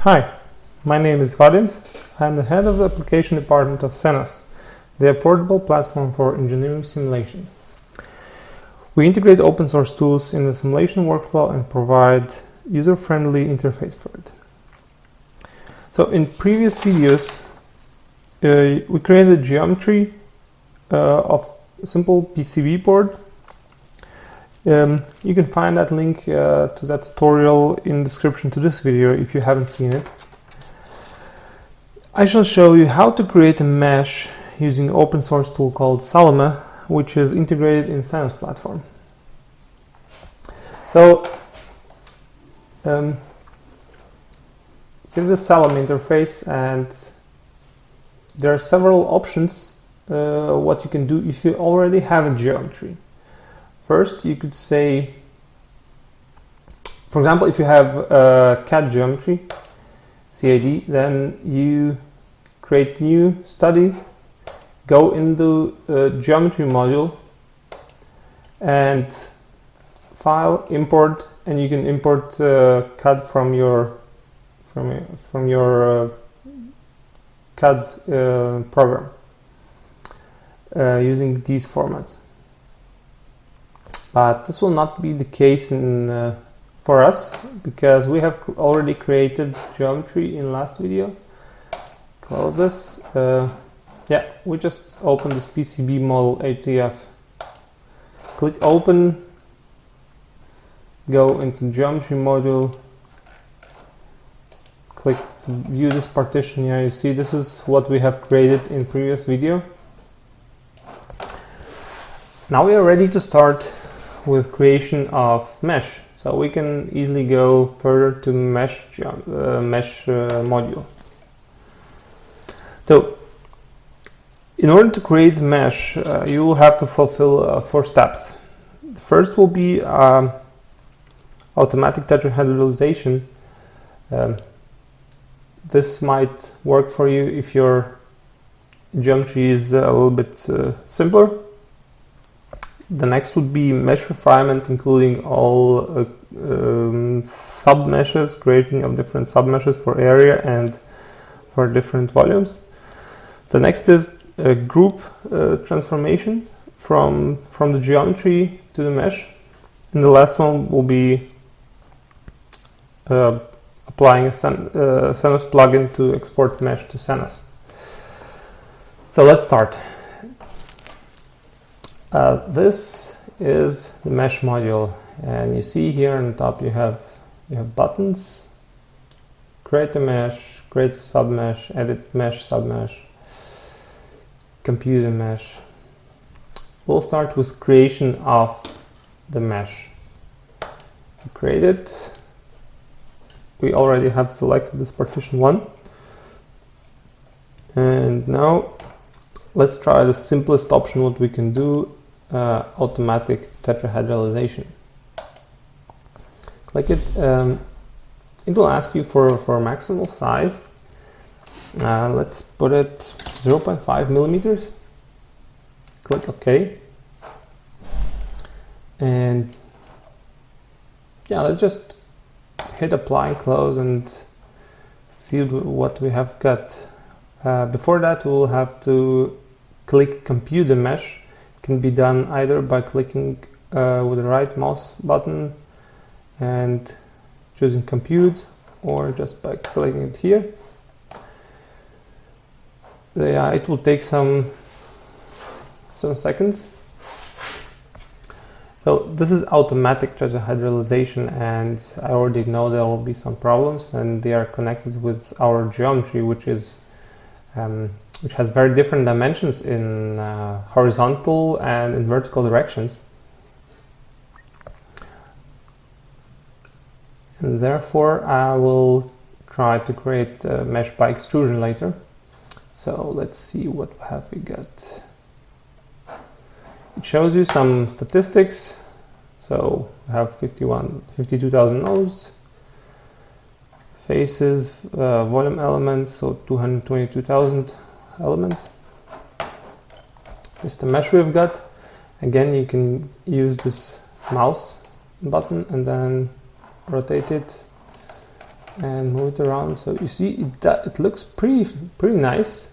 Hi, my name is Vadims. I'm the head of the application department of CENOS, the affordable platform for engineering simulation. We integrate open source tools in the simulation workflow and provide user-friendly interface for it. So in previous videos, we created a geometry of a simple PCB board. You can find that link to that tutorial in the description to this video if you haven't seen it. I shall show you how to create a mesh using an open source tool called Salome, which is integrated in CENOS platform. So here's the Salome interface, and there are several options what you can do if you already have a geometry. First, you could say, for example, if you have a CAD geometry, CAD, then you create new study, go into a geometry module, and file, import, and you can import CAD from your CAD program using these formats. But this will not be the case for us, because we have already created geometry in last video. Close this. Yeah, we just opened this PCB model ATF. Click open, go into geometry module, click to view this partition here. You see this is what we have created in previous video. Now we are ready to start with creation of mesh, so we can easily go further to mesh module. So in order to create mesh, you will have to fulfill 4 steps. The first will be automatic tetrahedralization. This might work for you if your geometry is a little bit simpler. The next would be mesh refinement, including all submeshes, creating of different submeshes for area and for different volumes. The next is a group transformation from the geometry to the mesh. And the last one will be applying a CENOS plugin to export mesh to CENOS. So let's start. This is the mesh module, and you see here on the top you have buttons: create a mesh, create a submesh, edit mesh, submesh, compute a mesh. We'll start with creation of the mesh. To create it, we already have selected this partition 1, and now let's try the simplest option what we can do. Automatic tetrahedralization. Click it. It will ask you for maximal size. Let's put it 0.5 millimeters. Click OK. And yeah, let's just hit apply and close and see what we have got. Before that, we will have to click compute the mesh. Can be done either by clicking with the right mouse button and choosing compute, or just by clicking it here. Yeah, it will take some seconds. So this is automatic tetrahedralization, and I already know there will be some problems, and they are connected with our geometry, which has very different dimensions in horizontal and in vertical directions. And therefore, I will try to create a mesh by extrusion later. So let's see what have we got. It shows you some statistics. So we have 52,000 nodes, faces, volume elements, so 222,000 elements. This is the mesh we've got. Again, you can use this mouse button and then rotate it and move it around. So you see it looks pretty nice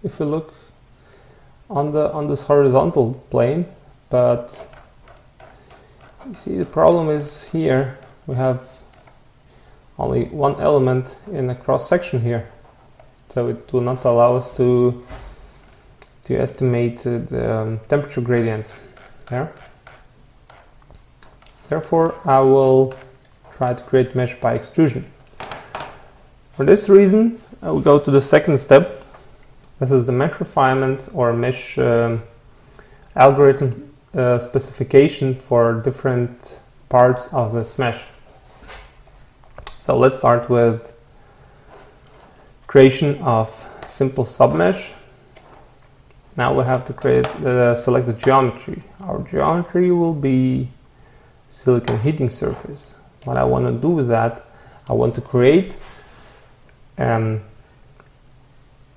if you look on this horizontal plane, but you see the problem is here we have only one element in a cross section here, so it will not allow us to estimate the temperature gradients there. Therefore, I will try to create mesh by extrusion. For this reason, I will go to the second step. This is the mesh refinement or mesh algorithm specification for different parts of this mesh. So let's start with creation of simple submesh. Now we have to select the geometry. Our geometry will be silicon heating surface. What I want to do with that, I want to create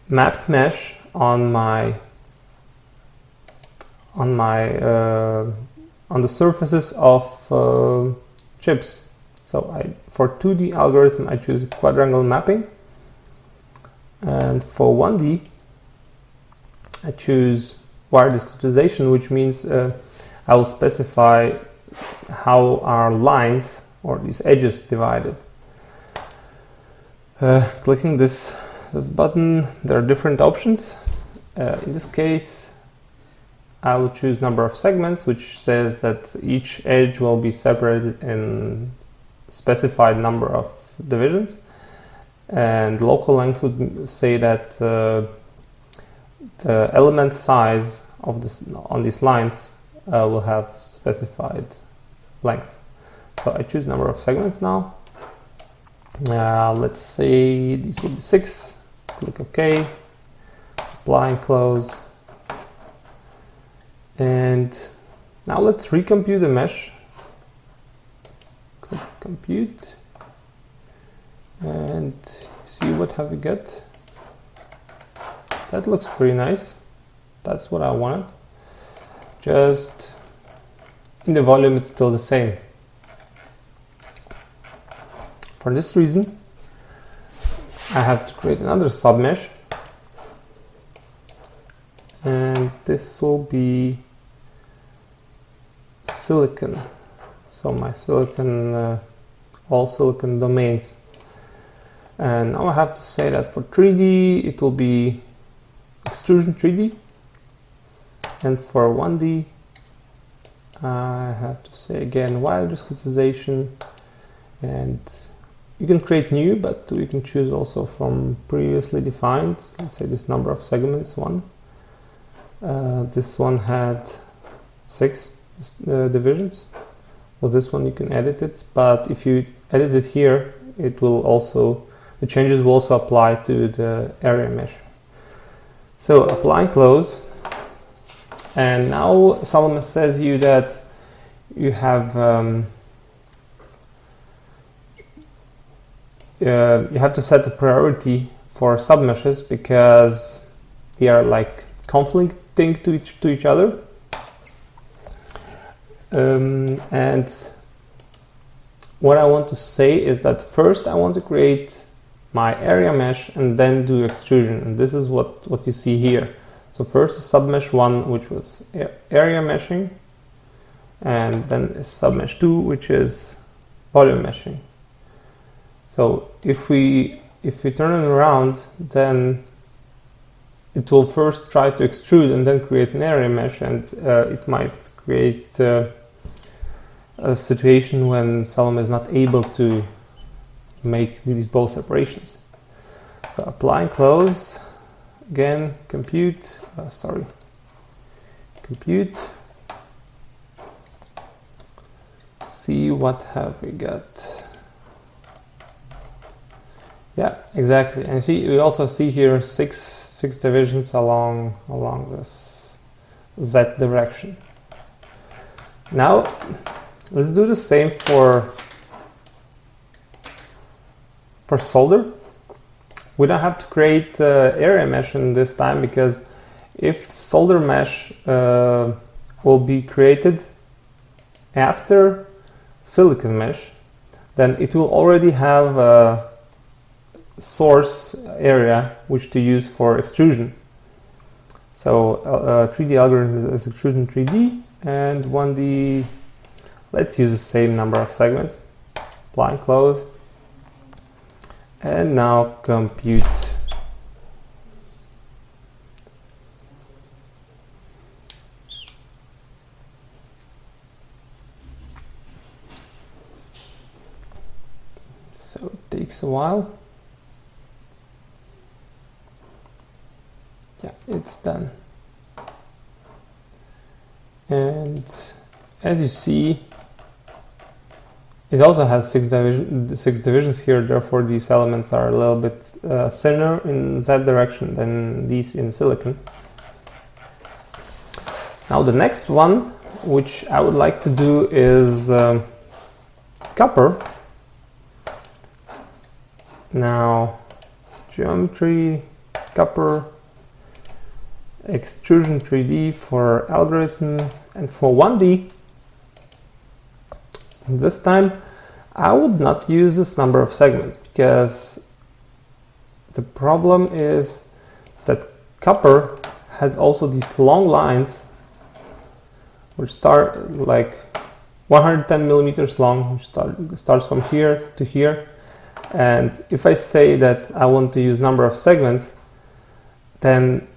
mapped mesh on the surfaces of chips. So for 2D algorithm I choose quadrangle mapping, and for 1D I choose wire discretization, which means I will specify how our lines or these edges divided. Clicking this button, there are different options. In this case, I will choose number of segments, which says that each edge will be separated in specified number of divisions, and local length would say that the element size of on these lines will have specified length. So I choose number of segments now. Let's say these will be 6. Click OK, apply and close. And now let's recompute the mesh. Click compute and see what have we got. That looks pretty nice. That's what I wanted. Just in the volume it's still the same. For this reason I have to create another submesh, and this will be silicon. So my silicon, all silicon domains. And now I have to say that for 3D it will be extrusion 3D, and for 1D I have to say again wire discretization, and you can create new, but you can choose also from previously defined. Let's say this number of segments 1. This one had 6 divisions. Well, this one you can edit it, but if you edit it here, it will also, the changes will also apply to the area mesh. So apply and close, and now Salome says you that you have to set the priority for submeshes because they are like conflicting to each other. And what I want to say is that first I want to create my area mesh and then do extrusion, and this is what you see here. So first is submesh 1, which was area meshing, and then is submesh 2, which is volume meshing. So if we turn it around, then it will first try to extrude and then create an area mesh, and it might create a situation when Salome is not able to make these both separations. So apply and close, again compute, compute, see what have we got. Yeah, exactly. And see, we also see here six divisions along this Z direction. Now let's do the same for solder. We don't have to create area mesh in this time, because if solder mesh will be created after silicon mesh, then it will already have source area which to use for extrusion. So 3D algorithm is extrusion 3D, and 1D, let's use the same number of segments. Apply and close. And now compute. So it takes a while. Yeah, it's done. And as you see, it also has six divisions here, therefore these elements are a little bit thinner in Z direction than these in silicon. Now the next one, which I would like to do, is copper. Now, geometry, copper, extrusion 3D for algorithm, and for 1D, this time I would not use this number of segments, because the problem is that copper has also these long lines which start like 110 millimeters long, which starts from here to here. And if I say that I want to use number of segments, then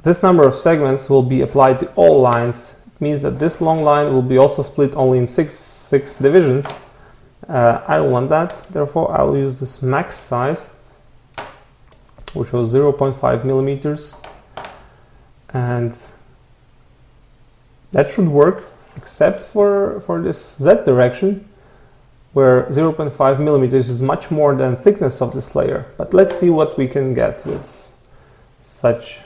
this number of segments will be applied to all lines. It means that this long line will be also split only in six divisions. I don't want that, therefore I'll use this max size, which was 0.5 millimeters, and that should work, except for this Z direction, where 0.5 millimeters is much more than thickness of this layer. But let's see what we can get with such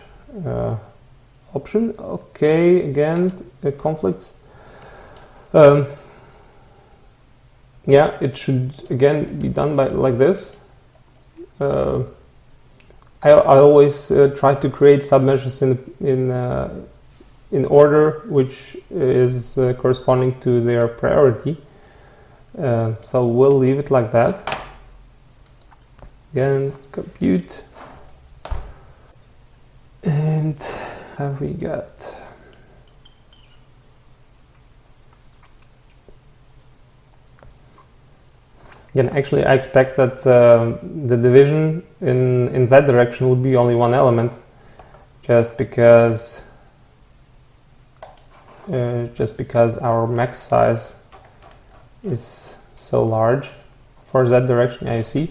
option. Okay, again, the conflicts. Yeah, it should again be done by like this. I always try to create submeshes in order which is corresponding to their priority. So we'll leave it like that. Again, compute, and have we got? Again, actually, I expect that the division in Z direction would be only one element, just because our max size is so large for Z direction. Yeah, you see,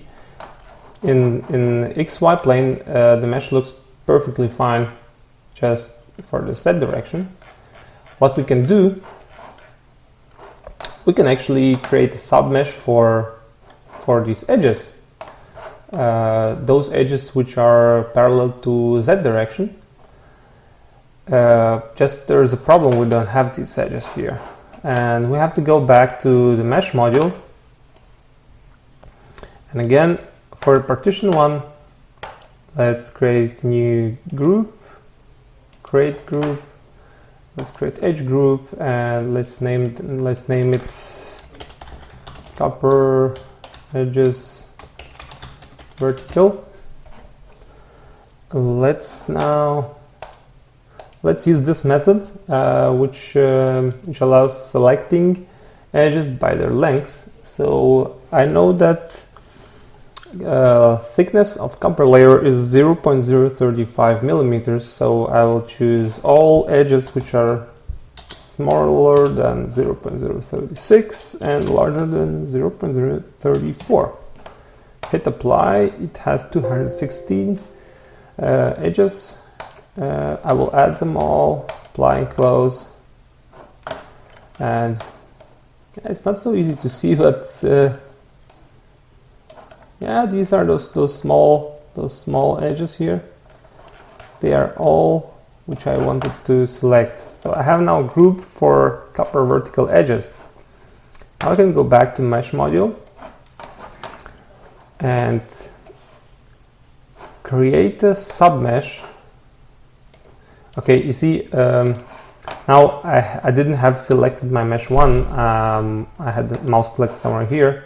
in XY plane, the mesh looks perfectly fine, just for the Z direction. What we can do, we can actually create a submesh for these edges, those edges which are parallel to Z direction. Just there's a problem, we don't have these edges here, and we have to go back to the mesh module, and again for the partition one, let's create new group, create group, let's create edge group, and let's name it copper edges vertical. Let's use this method, which allows selecting edges by their length. So I know that thickness of copper layer is 0.035 millimeters, so I will choose all edges which are smaller than 0.036 and larger than 0.034. Hit apply. It has 216 edges. I will add them all, apply and close, and it's not so easy to see, but yeah, these are those small edges here. They are all which I wanted to select. So I have now a group for copper vertical edges. Now I can go back to mesh module and create a submesh. Okay, you see, now I didn't have selected my mesh one. I had the mouse clicked somewhere here.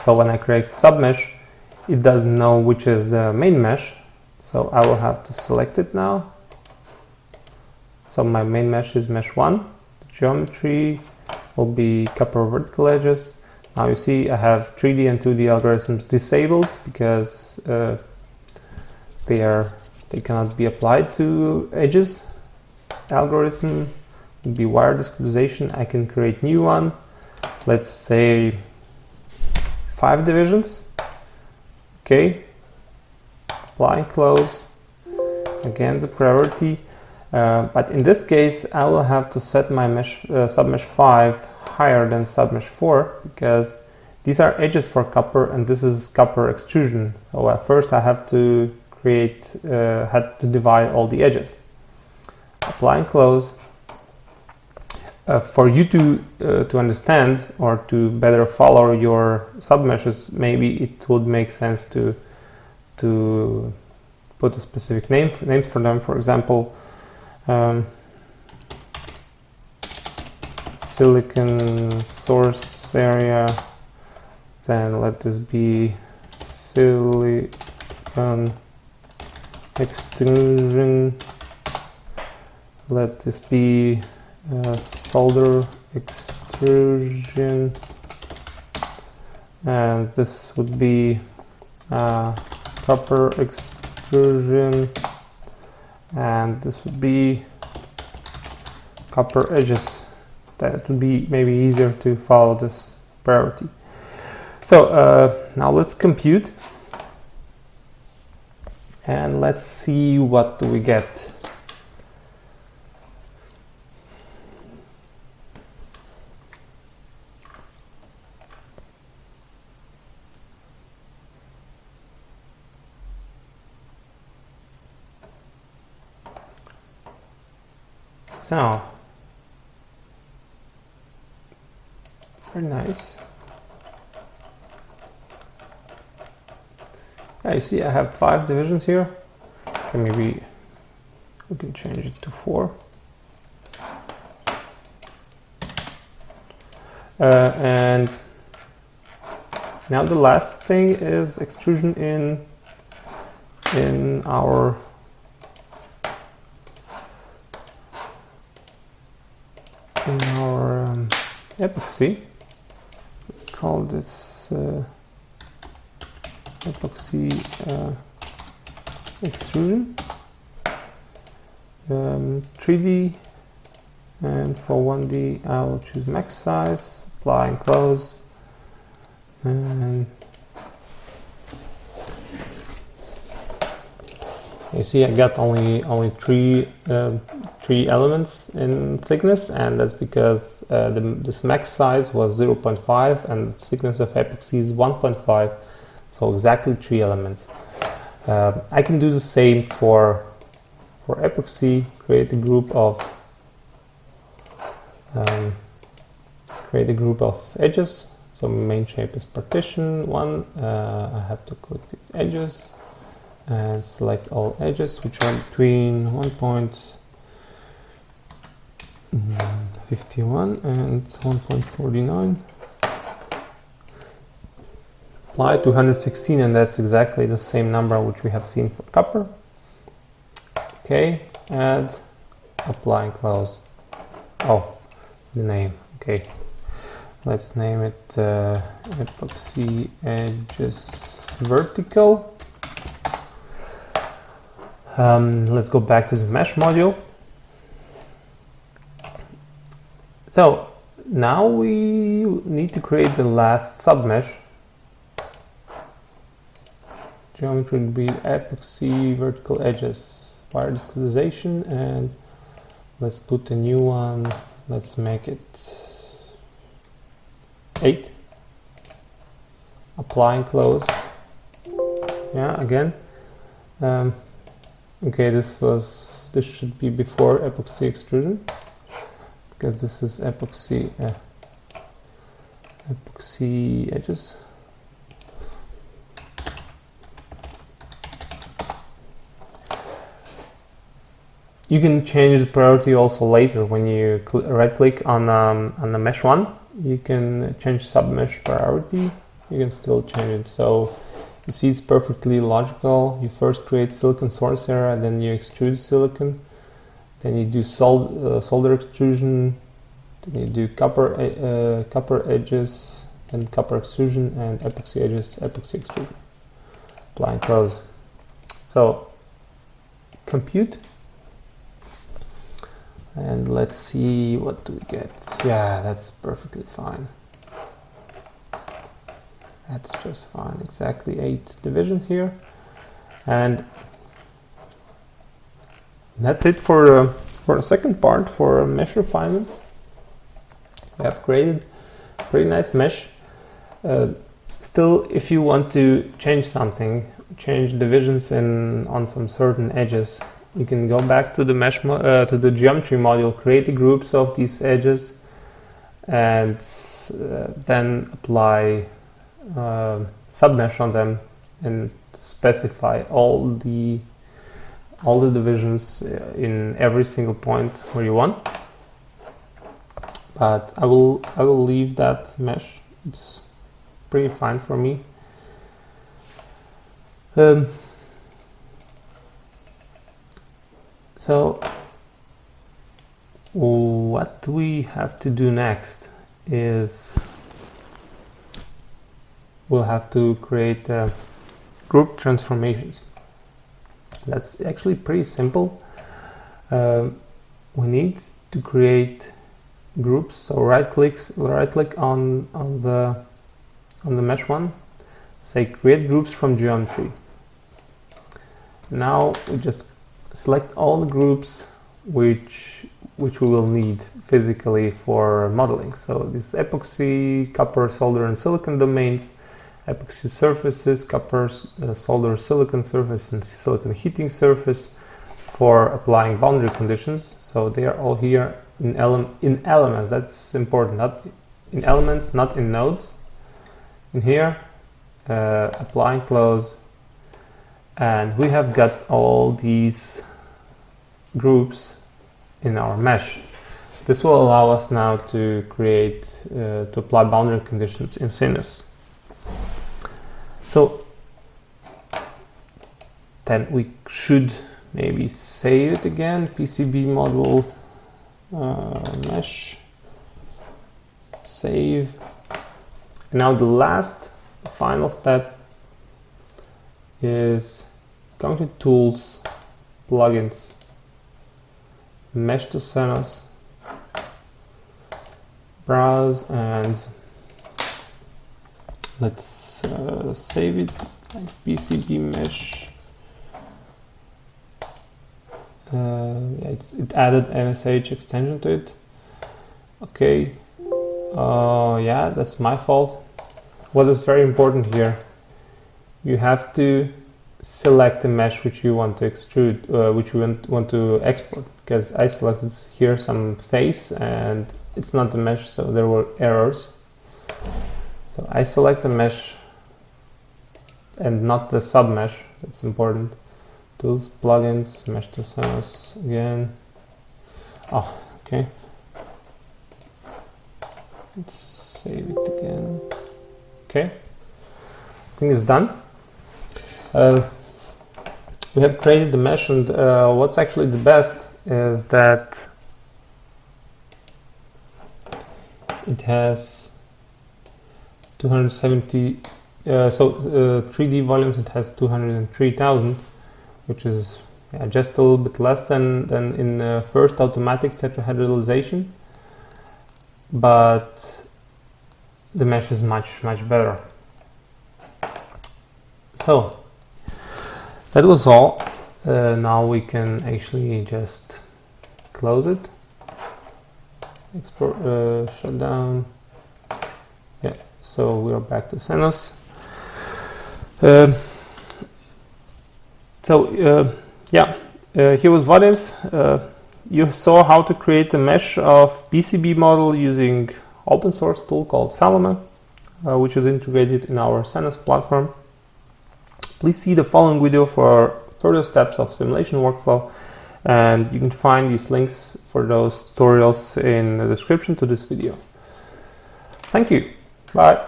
So when I create submesh, it doesn't know which is the main mesh, so I will have to select it now. So my main mesh is mesh 1. The geometry will be copper vertical edges. Now you see I have 3D and 2D algorithms disabled because they cannot be applied to edges. Algorithm would be wire discretization. I can create new one. Let's say 5 divisions. Okay. Apply and close. Again, the priority. But in this case, I will have to set my mesh, submesh 5 higher than submesh 4 because these are edges for copper and this is copper extrusion. So at first I have to had to divide all the edges. Apply and close. For you to understand or to better follow your submeshes, maybe it would make sense to put a specific name for them. For example, silicon source area. Then let this be silicon extrusion. Let this be solder extrusion, and this would be copper extrusion, and this would be copper edges. That would be maybe easier to follow this priority. So now let's compute and let's see what do we get. So, very nice. Yeah, you see I have 5 divisions here. Okay, maybe we can change it to 4. And now the last thing is extrusion in our epoxy. Let's call this epoxy extrusion. 3D, and for 1D I will choose max size, apply and close, and you see I got only three elements in thickness, and that's because this max size was 0.5 and thickness of epoxy is 1.5, so exactly 3 elements. I can do the same for epoxy. Create a group of edges. So main shape is partition 1. I have to click these edges and select all edges which are between 1.51 and 1.49. Apply to 116, and that's exactly the same number which we have seen for copper. Okay, add, apply and close. Oh, the name. Okay, let's name it epoxy edges vertical. Let's go back to the mesh module. So now we need to create the last submesh. Geometry would be epoxy vertical edges, wire discretization, and let's put a new one. Let's make it 8. Apply and close. Yeah, again. Okay, this should be before epoxy extrusion, because this is epoxy edges. You can change the priority also later when you right click on the mesh 1. You can change submesh priority. You can still change it. So You see it's perfectly logical. You first create silicon source area, then you extrude silicon, then you do solder extrusion, then you do copper edges, and copper extrusion, and epoxy edges, epoxy extrusion. Apply and close. So compute, and let's see what do we get. Yeah, that's perfectly fine. That's just fine. Exactly 8 division here, and that's it for the second part, for mesh refinement. We have created a pretty nice mesh. Still, if you want to change something, change divisions on some certain edges, you can go back to the mesh to the geometry module, create the groups of these edges, and then apply submesh on them and specify all the divisions in every single point where you want. But I will leave that mesh. It's pretty fine for me. So what we have to do next is we'll have to create group transformations. That's actually pretty simple. We need to create groups. So right click on the mesh one, say create groups from geometry. Now we just select all the groups which we will need physically for modeling. So this epoxy, copper, solder, and silicon domains, epoxy surfaces, copper, solder, silicon surface, and silicon heating surface for applying boundary conditions. So they are all here in elements. That's important, not in elements, not in nodes. In here, apply and close, and we have got all these groups in our mesh. This will allow us now to create, to apply boundary conditions in CENOS. So then we should maybe save it again, PCB model, mesh, save. And now the last, final step is going to tools, plugins, mesh to CENOS, browse, and let's save it like PCB mesh. It added MSH extension to it. Okay. Yeah, that's my fault. What is very important here, you have to select the mesh which you want to extrude, which you want to export, because I selected here some face and it's not the mesh, so there were errors. So I select the mesh and not the submesh. That's important. Tools, plugins, mesh to CENOS again. Oh, okay. Let's save it again. Okay, I think it's done. We have created the mesh, and what's actually the best is that it has 270, 3D volumes. It has 203,000, which is just a little bit less than in the first automatic tetrahedralization, but the mesh is much better. So that was all. Now we can actually just close it, export, shut down. Yeah, so we are back to CENOS. Here was Vadims. You saw how to create a mesh of PCB model using open source tool called Salome, which is integrated in our CENOS platform. Please see the following video for further steps of simulation workflow, and you can find these links for those tutorials in the description to this video. Thank you. Bye.